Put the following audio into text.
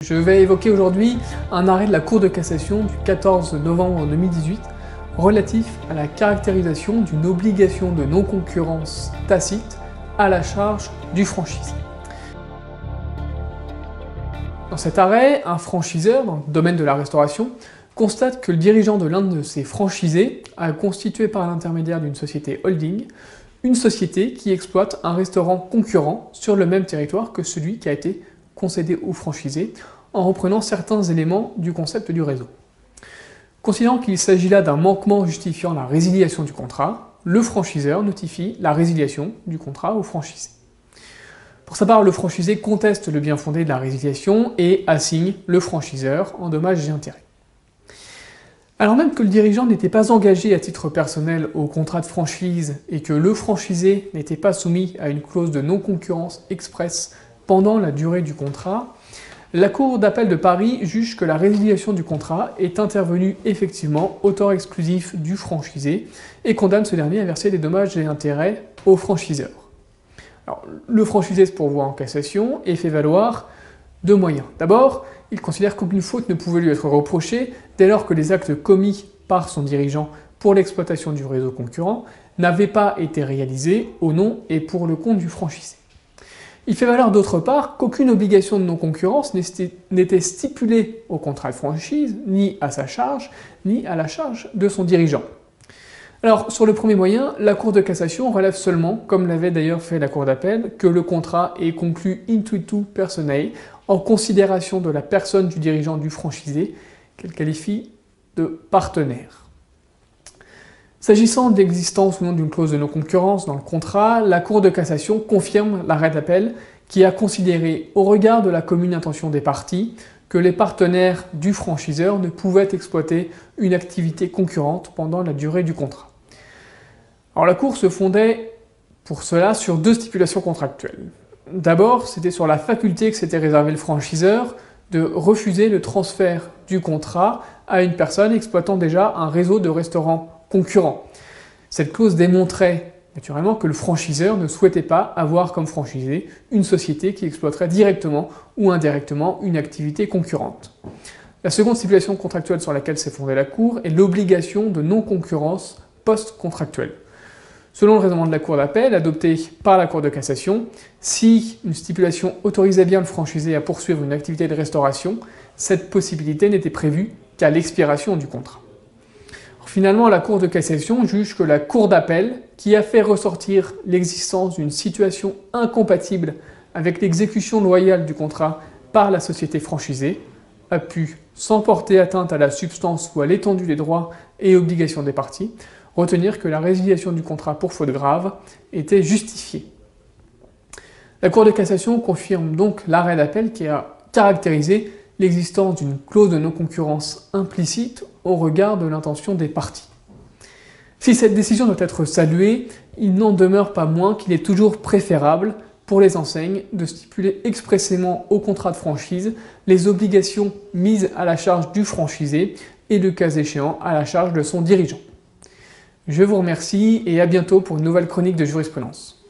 Je vais évoquer aujourd'hui un arrêt de la Cour de cassation du 14 novembre 2018 relatif à la caractérisation d'une obligation de non-concurrence tacite à la charge du franchisé. Dans cet arrêt, un franchiseur dans le domaine de la restauration constate que le dirigeant de l'un de ses franchisés a constitué par l'intermédiaire d'une société holding une société qui exploite un restaurant concurrent sur le même territoire que celui qui a été concédé au franchisé, en reprenant certains éléments du concept du réseau. Considérant qu'il s'agit là d'un manquement justifiant la résiliation du contrat, le franchiseur notifie la résiliation du contrat au franchisé. Pour sa part, le franchisé conteste le bien fondé de la résiliation et assigne le franchiseur en dommages et intérêts. Alors même que le dirigeant n'était pas engagé à titre personnel au contrat de franchise et que le franchisé n'était pas soumis à une clause de non-concurrence expresse pendant la durée du contrat, la Cour d'appel de Paris juge que la résiliation du contrat est intervenue effectivement au tort exclusif du franchisé et condamne ce dernier à verser des dommages et intérêts au franchiseur. Alors, le franchisé se pourvoit en cassation et fait valoir deux moyens. D'abord, il considère qu'aucune faute ne pouvait lui être reprochée dès lors que les actes commis par son dirigeant pour l'exploitation du réseau concurrent n'avaient pas été réalisés au nom et pour le compte du franchisé. Il fait valoir d'autre part qu'aucune obligation de non-concurrence n'était stipulée au contrat de franchise, ni à sa charge, ni à la charge de son dirigeant. Alors, sur le premier moyen, la Cour de cassation relève seulement, comme l'avait d'ailleurs fait la Cour d'appel, que le contrat est conclu intuitu personae, en considération de la personne du dirigeant du franchisé, qu'elle qualifie de partenaire. S'agissant de l'existence ou non d'une clause de non-concurrence dans le contrat, la Cour de cassation confirme l'arrêt d'appel qui a considéré, au regard de la commune intention des parties, que les partenaires du franchiseur ne pouvaient exploiter une activité concurrente pendant la durée du contrat. Alors la Cour se fondait pour cela sur deux stipulations contractuelles. D'abord, c'était sur la faculté que s'était réservé le franchiseur de refuser le transfert du contrat à une personne exploitant déjà un réseau de restaurants concurrents. Cette clause démontrait naturellement que le franchiseur ne souhaitait pas avoir comme franchisé une société qui exploiterait directement ou indirectement une activité concurrente. La seconde stipulation contractuelle sur laquelle s'est fondée la Cour est l'obligation de non-concurrence post-contractuelle. Selon le raisonnement de la Cour d'appel, adopté par la Cour de cassation, si une stipulation autorisait bien le franchisé à poursuivre une activité de restauration, cette possibilité n'était prévue qu'à l'expiration du contrat. Finalement, la Cour de cassation juge que la Cour d'appel, qui a fait ressortir l'existence d'une situation incompatible avec l'exécution loyale du contrat par la société franchisée, a pu, sans porter atteinte à la substance ou à l'étendue des droits et obligations des parties, retenir que la résiliation du contrat pour faute grave était justifiée. La Cour de cassation confirme donc l'arrêt d'appel qui a caractérisé l'existence d'une clause de non-concurrence implicite au regard de l'intention des parties. Si cette décision doit être saluée, il n'en demeure pas moins qu'il est toujours préférable pour les enseignes de stipuler expressément au contrat de franchise les obligations mises à la charge du franchisé et le cas échéant à la charge de son dirigeant. Je vous remercie et à bientôt pour une nouvelle chronique de jurisprudence.